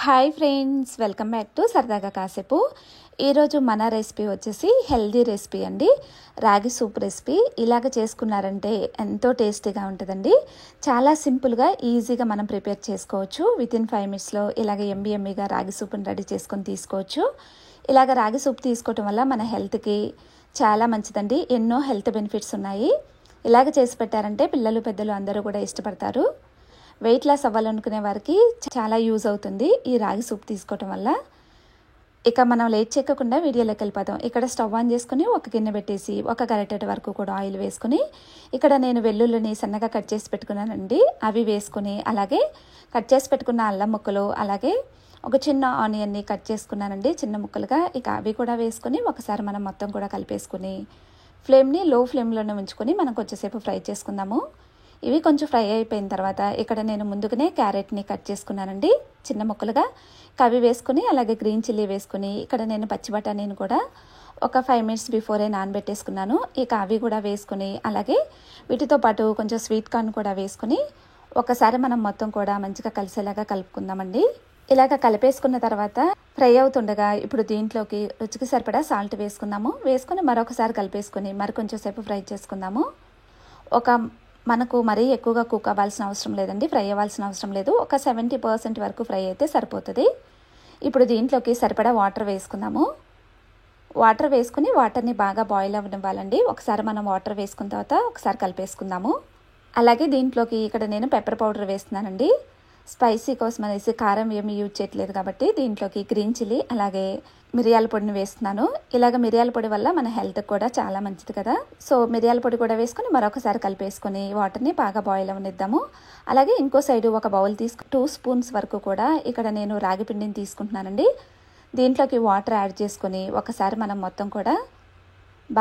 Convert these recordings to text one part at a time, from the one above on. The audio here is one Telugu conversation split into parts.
Hi friends, welcome back to సరదాగా కాసేపు. ఈరోజు మన రెసిపీ వచ్చేసి హెల్దీ రెసిపీ అండి. రాగి సూప్ రెసిపీ. ఇలాగ చేసుకున్నారంటే ఎంతో టేస్టీగా ఉంటుందండి. చాలా సింపుల్గా ఈజీగా మనం ప్రిపేర్ చేసుకోవచ్చు. వితిన్ 5 minutesలో ఇలాగ ఎమ్మీగా రాగి సూప్ని రెడీ చేసుకొని తీసుకోవచ్చు. ఇలాగ రాగి సూప్ తీసుకోవటం వల్ల మన హెల్త్కి చాలా మంచిదండి. ఎన్నో హెల్త్ బెనిఫిట్స్ ఉన్నాయి. ఇలాగ చేసి పెట్టారంటే పిల్లలు పెద్దలు అందరూ కూడా ఇష్టపడతారు. వెయిట్ లాస్ అవ్వాలనుకునే వారికి చాలా యూజ్ అవుతుంది ఈ రాగి సూప్ తీసుకోవటం వల్ల. ఇక మనం లేట్ చేయకుండా వీడియోలోకి వెళ్ళిపోదాం. ఇక్కడ స్టవ్ ఆన్ చేసుకుని ఒక గిన్నె పెట్టేసి ఒక గరిటె వరకు కూడా ఆయిల్ వేసుకుని, ఇక్కడ నేను వెల్లుల్లిని సన్నగా కట్ చేసి పెట్టుకున్నానండి. అవి వేసుకుని, అలాగే కట్ చేసి పెట్టుకున్న అల్లం ముక్కలు, అలాగే ఒక చిన్న ఆనియన్ని కట్ చేసుకున్నానండి చిన్న ముక్కలుగా. ఇక అవి కూడా వేసుకుని ఒకసారి మనం మొత్తం కూడా కలిపేసుకుని ఫ్లేమ్ని లో ఫ్లేమ్లోనే ఉంచుకొని మనం కొంచెంసేపు ఫ్రై చేసుకుందాము. ఇవి కొంచెం ఫ్రై అయిపోయిన తర్వాత ఇక్కడ నేను ముందుగానే క్యారెట్ని కట్ చేసుకున్నానండి చిన్న ముక్కలుగా. అవి వేసుకుని, అలాగే గ్రీన్ చిల్లీ వేసుకుని, ఇక్కడ నేను పచ్చి బఠానీని కూడా ఒక 5 minutes బిఫోరే నానబెట్టేసుకున్నాను. ఇక అవి కూడా వేసుకుని, అలాగే వీటితో పాటు కొంచెం స్వీట్ కార్న్ కూడా వేసుకుని ఒకసారి మనం మొత్తం కూడా మంచిగా కలిసేలాగా కలుపుకుందామండి. ఇలాగ కలిపేసుకున్న తర్వాత ఫ్రై అవుతుండగా ఇప్పుడు దీంట్లోకి రుచికి సరిపడా సాల్ట్ వేసుకుందాము. వేసుకుని మరొకసారి కలిపేసుకుని కొంచెం సేపు ఫ్రై చేసుకుందాము. మనకు మరీ ఎక్కువగా కుక్ అవ్వాల్సిన అవసరం లేదండి, ఫ్రై అవ్వాల్సిన అవసరం లేదు. ఒక 70% వరకు ఫ్రై అయితే సరిపోతుంది. ఇప్పుడు దీంట్లోకి సరిపడా వాటర్ వేసుకుందాము. వాటర్ వేసుకుని వాటర్ని బాగా బాయిల్ అవ్వనివ్వాలండి. ఒకసారి మనం వాటర్ వేసుకున్న తర్వాత ఒకసారి కలిపేసుకుందాము. అలాగే దీంట్లోకి ఇక్కడ నేను పెప్పర్ పౌడర్ వేస్తున్నానండి. స్పైసీ కోసం అనేసి కారం ఏమి యూజ్ చేయట్లేదు కాబట్టి దీంట్లోకి గ్రీన్ చిల్లీ, అలాగే మిరియాల పొడిని వేస్తున్నాను. ఇలాగ మిరియాల పొడి వల్ల మన హెల్త్కి కూడా చాలా మంచిది కదా. సో మిరియాల పొడి కూడా వేసుకుని మరొకసారి కలిపేసుకుని వాటర్ని బాగా బాయిల్ అవ్వనిద్దాము. అలాగే ఇంకో సైడు ఒక బౌల్ 2 spoons వరకు కూడా ఇక్కడ నేను రాగి పిండిని తీసుకుంటున్నానండి. దీంట్లోకి వాటర్ యాడ్ చేసుకుని ఒకసారి మనం మొత్తం కూడా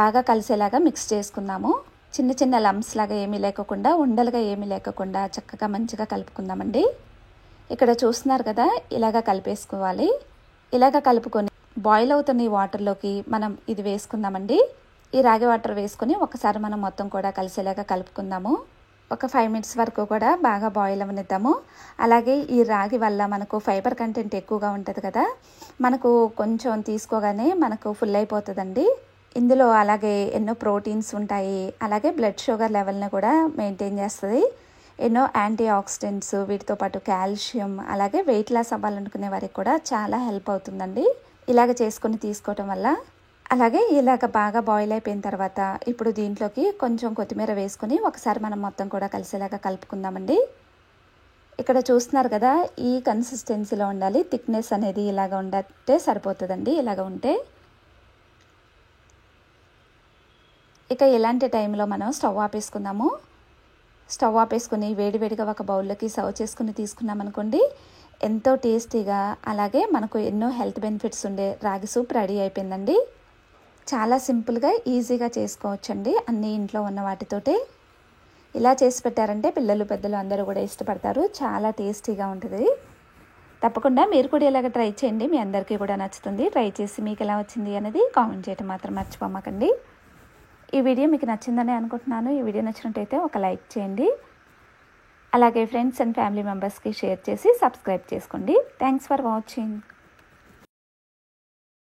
బాగా కలిసేలాగా మిక్స్ చేసుకుందాము. చిన్న చిన్న లంప్స్ లాగా ఏమీ లేకుండా, ఉండలుగా ఏమీ లేకుండా చక్కగా మంచిగా కలుపుకుందామండి. ఇక్కడ చూస్తున్నారు కదా, ఇలాగ కలిపేసుకోవాలి. ఇలాగ కలుపుకొని బాయిల్ అవుతున్న ఈ వాటర్లోకి మనం ఇది వేసుకుందామండి. ఈ రాగి వాటర్ వేసుకుని ఒకసారి మనం మొత్తం కూడా కలిసేలాగా కలుపుకుందాము. ఒక 5 minutes వరకు కూడా బాగా బాయిల్ అవ్వనిద్దాము. అలాగే ఈ రాగి వల్ల మనకు ఫైబర్ కంటెంట్ ఎక్కువగా ఉంటుంది కదా, మనకు కొంచెం తీసుకోగానే మనకు ఫుల్ అయిపోతుందండి. ఇందులో అలాగే ఎన్నో ప్రోటీన్స్ ఉంటాయి. అలాగే బ్లడ్ షుగర్ లెవెల్ని కూడా మెయింటైన్ చేస్తుంది. ఎన్నో యాంటీ ఆక్సిడెంట్స్, వీటితో పాటు కాల్షియం, అలాగే వెయిట్ లాస్ అవ్వాలనుకునే వారికి కూడా చాలా హెల్ప్ అవుతుందండి ఇలాగ చేసుకుని తీసుకోవటం వల్ల. అలాగే ఇలాగ బాగా బాయిల్ అయిపోయిన తర్వాత ఇప్పుడు దీంట్లోకి కొంచెం కొత్తిమీర వేసుకుని ఒకసారి మనం మొత్తం కూడా కలిసేలాగా కలుపుకుందామండి. ఇక్కడ చూస్తున్నారు కదా, ఈ కన్సిస్టెన్సీలో ఉండాలి. థిక్నెస్ అనేది ఇలాగ ఉంటే సరిపోతుందండి. ఇలాగ ఉంటే ఇక ఇలాంటి టైంలో మనం స్టవ్ ఆపేసుకుందాము. స్టవ్ ఆపేసుకుని వేడివేడిగా ఒక బౌల్లోకి సర్వ్ చేసుకుని తీసుకున్నామనుకోండి, ఎంతో టేస్టీగా, అలాగే మనకు ఎన్నో హెల్త్ బెనిఫిట్స్ ఉండే రాగి సూప్ రెడీ అయిపోయిందండి. చాలా సింపుల్గా ఈజీగా చేసుకోవచ్చండి అన్ని ఇంట్లో ఉన్న వాటితోటే. ఇలా చేసి పెట్టారంటే పిల్లలు పెద్దలు అందరూ కూడా ఇష్టపడతారు. చాలా టేస్టీగా ఉంటుంది. తప్పకుండా మీరు కూడా ఇలాగ ట్రై చేయండి, మీ అందరికీ కూడా నచ్చుతుంది. ట్రై చేసి మీకు ఎలా వచ్చింది అనేది కామెంట్ చేయడం మాత్రం మర్చిపోమాకండి. ఈ వీడియో మీకు నచ్చిందని అనుకుంటున్నాను. ఈ వీడియో నచ్చినట్టయితే ఒక లైక్ చేయండి. అలాగే ఫ్రెండ్స్ అండ్ ఫ్యామిలీ మెంబర్స్కి షేర్ చేసి సబ్స్క్రైబ్ చేసుకోండి. Thanks for watching.